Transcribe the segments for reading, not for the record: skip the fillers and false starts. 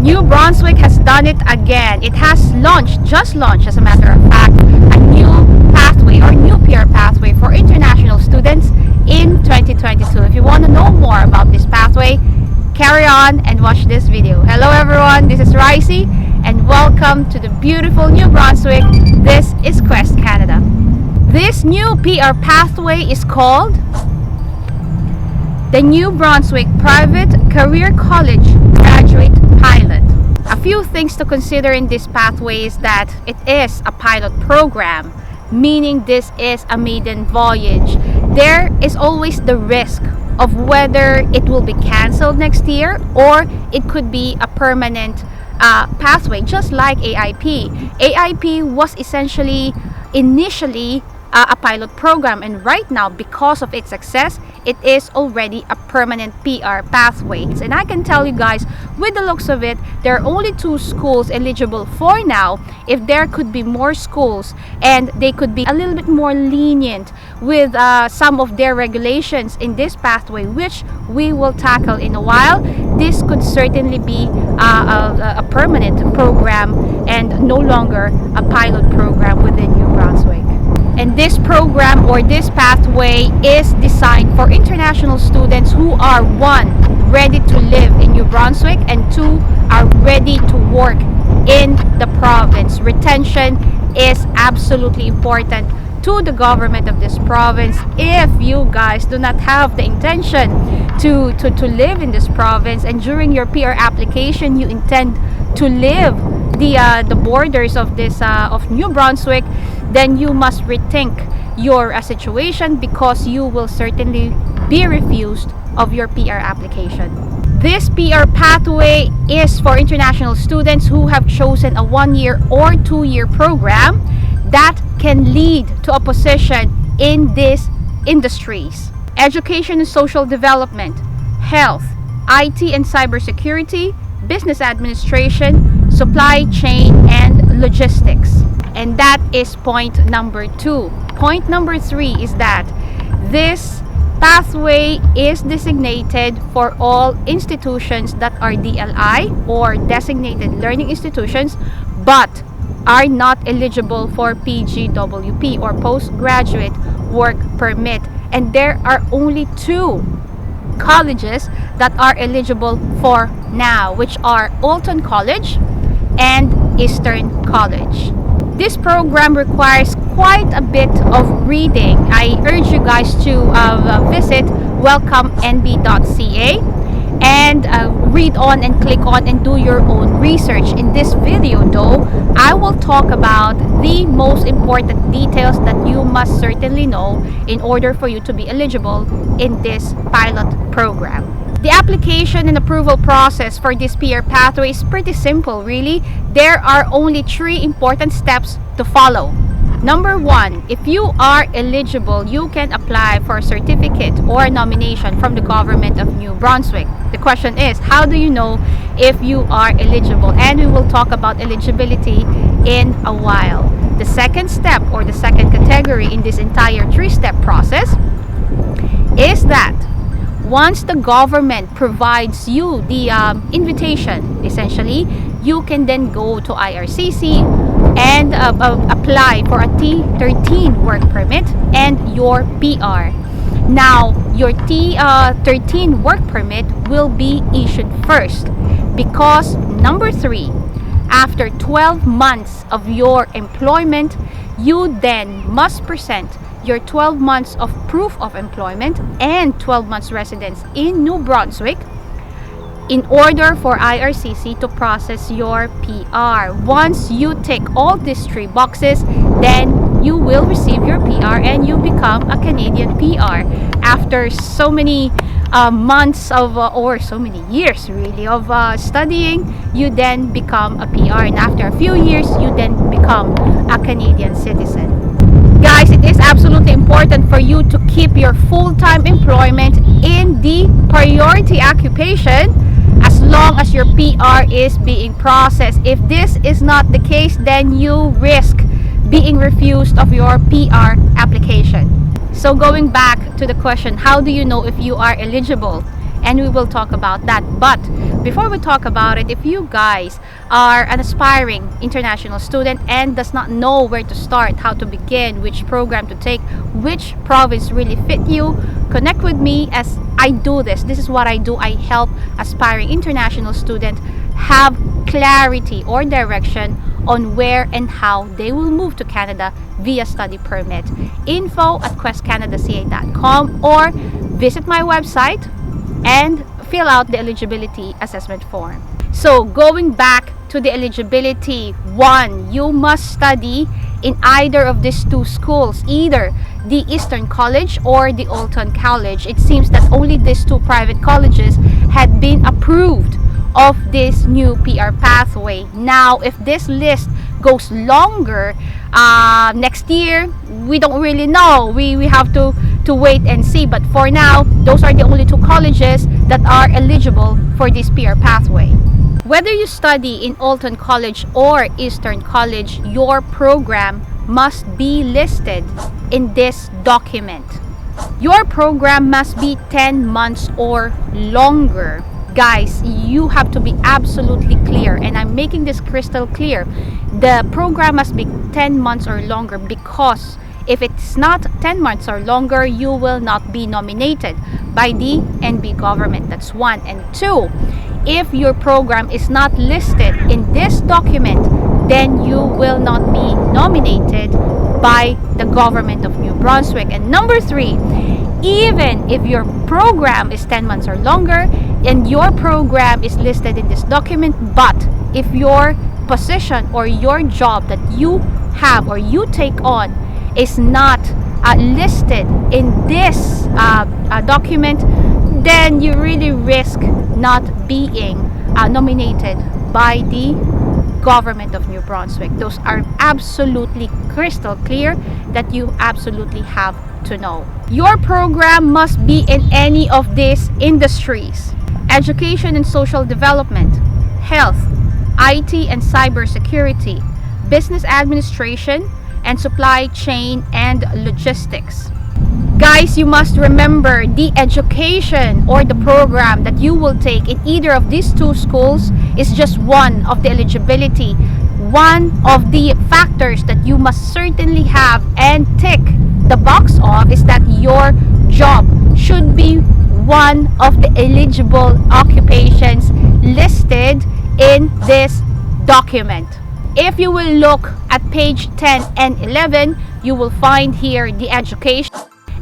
New Brunswick has done it again. It has just launched as a matter of fact, a new pathway or new PR pathway for international students in 2022. If you want to know more about this pathway, carry on and watch this video. Hello everyone, this is Ricey and welcome to the beautiful New Brunswick. This is Quest Canada. This new PR pathway is called the New Brunswick Private Career College Graduate Pilot. A few things to consider in this pathway is that it is a pilot program, meaning this is a maiden voyage. There is always the risk of whether it will be cancelled next year or it could be a permanent pathway, just like AIP. AIP was essentially initially a pilot program, and right now, because of its success, it is already a permanent PR pathway. And I can tell you guys, with the looks of it, there are only 2 schools eligible for now. If there could be more schools and they could be a little bit more lenient with some of their regulations in this pathway, which we will tackle in a while, this could certainly be a permanent program and no longer a pilot program within New Brunswick. And this program or this pathway is designed for international students who are 1, ready to live in New Brunswick, and 2, are ready to work in the province. Retention is absolutely important to the government of this province. If you guys do not have the intention to live in this province, and during your PR application you intend to live the borders of this of New Brunswick, then you must rethink your situation, because you will certainly be refused of your PR application. This PR pathway is for international students who have chosen a 1-year or 2-year program that can lead to a position in these industries: education and social development, health, IT and cybersecurity, business administration, supply chain, and logistics. And that is point number 2. Point number 3 is that this pathway is designated for all institutions that are DLI or designated learning institutions, but are not eligible for PGWP or postgraduate work permit. And there are only 2 colleges that are eligible for now, which are Alton College and Eastern College. This program requires quite a bit of reading. I urge you guys to visit welcomenb.ca and read on and click on and do your own research. In this video though, I will talk about the most important details that you must certainly know in order for you to be eligible in this pilot program. The application and approval process for this PR pathway is pretty simple, really. There are only 3 important steps to follow. Number 1, if you are eligible, you can apply for a certificate or a nomination from the government of New Brunswick. The question is, how do you know if you are eligible? And we will talk about eligibility in a while. The second step, or the second category in this entire 3-step process, is that once the government provides you the invitation, essentially, you can then go to IRCC and apply for a T13 work permit and your PR. Now, your T13 work permit will be issued first, because number 3, after 12 months of your employment, you then must present your 12 months of proof of employment and 12 months residence in New Brunswick in order for IRCC to process your PR. Once you tick all these 3 boxes, then you will receive your PR and you become a Canadian PR. After so many months of or so many years really of studying, you then become a PR, and after a few years you then become a Canadian citizen. Guys, it is absolutely important for you to keep your full-time employment in the priority occupation as long as your PR is being processed. If this is not the case, then you risk being refused of your PR application. So going back to the question, how do you know if you are eligible? And we will talk about that. But before we talk about it, if you guys are an aspiring international student and does not know where to start, how to begin, which program to take, which province really fit you, connect with me as I do this. This is what I do. I help aspiring international students have clarity or direction on where and how they will move to Canada via study permit. info@questcanadaca.com or visit my website and fill out the eligibility assessment form. So going back to the eligibility, 1, you must study in either of these two schools, either the Eastern College or the Alton College. It seems that only these two private colleges had been approved of this new PR pathway. Now, if this list goes longer next year, we don't really know. We have to wait and see. But for now, those are the only two colleges that are eligible for this PR pathway. Whether you study in Alton College or Eastern College, your program must be listed in this document. Your program must be 10 months or longer. Guys, you have to be absolutely clear, and I'm making this crystal clear. The program must be 10 months or longer, because if it's not 10 months or longer, you will not be nominated by the NB government. That's 1. And 2, if your program is not listed in this document, then you will not be nominated by the government of New Brunswick. And number 3, even if your program is 10 months or longer and your program is listed in this document, but if your position or your job that you have or you take on is not listed in this document, then you really risk not being nominated by the government of New Brunswick. Those are absolutely crystal clear that you absolutely have to know. Your program must be in any of these industries: education and social development, health, IT and cybersecurity, business administration, and supply chain and logistics. Guys, you must remember the education or the program that you will take in either of these two schools is just one of the eligibility. One of the factors that you must certainly have and tick the box of is that your job should be one of the eligible occupations listed in this document. If you will look at page 10 and 11, you will find here the education,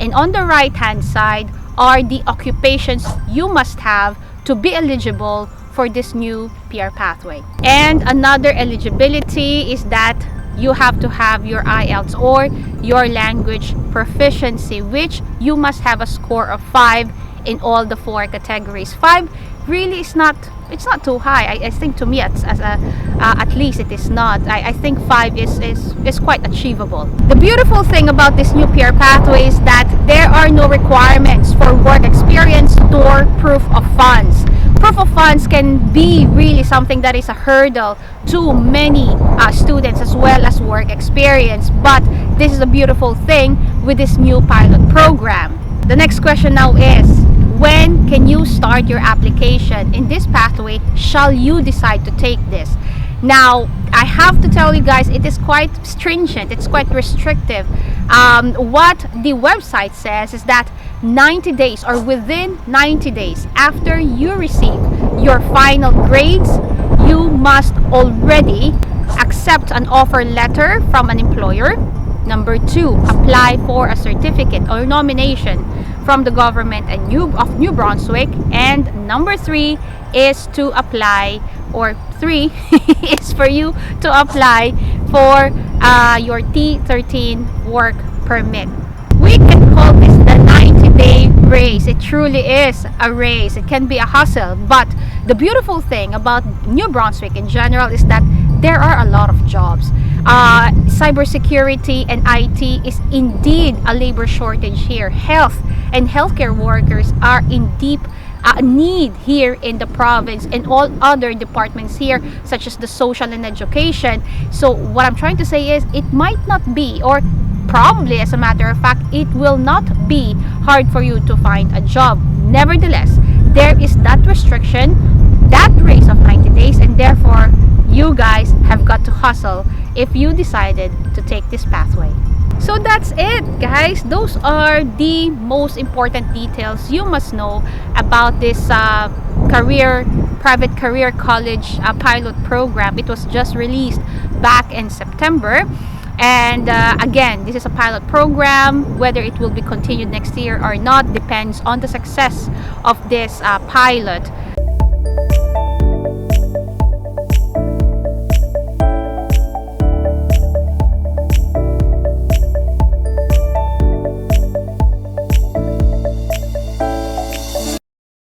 and on the right hand side are the occupations you must have to be eligible for this new PR pathway. And another eligibility is that you have to have your IELTS or your language proficiency, which you must have a score of 5 in all the 4 categories. 5 really is not, it's not too high. I think to me at least it is not. I think 5 is quite achievable. The beautiful thing about this new PR pathway is that there are no requirements for work experience or proof of funds. Proof of funds can be really something that is a hurdle to many students, as well as work experience. But this is a beautiful thing with this new pilot program. The next question now is, when can you start your application in this pathway? Shall you decide to take this? Now, I have to tell you guys, it is quite stringent, it's quite restrictive. What the website says is that 90 days or within 90 days after you receive your final grades, you must already accept an offer letter from an employer. Number 2, apply for a certificate or nomination from the government of New Brunswick. And number 3 is to apply, or 3 is for you to apply for your T13 work permit. We can call this the 90-day race. It truly is a race. It can be a hustle, but the beautiful thing about New Brunswick in general is that there are a lot of jobs. Cybersecurity and IT is indeed a labor shortage here. Health and healthcare workers are in deep need here in the province, and all other departments here such as the social and education. So what I'm trying to say is, it might not be, or probably as a matter of fact, it will not be hard for you to find a job. Nevertheless, there is that restriction that race of 90 days, and therefore you guys have got to hustle if you decided to take this pathway. So that's it, guys. Those are the most important details you must know about this private career college pilot program. It was just released back in September. And again, this is a pilot program. Whether it will be continued next year or not depends on the success of this pilot.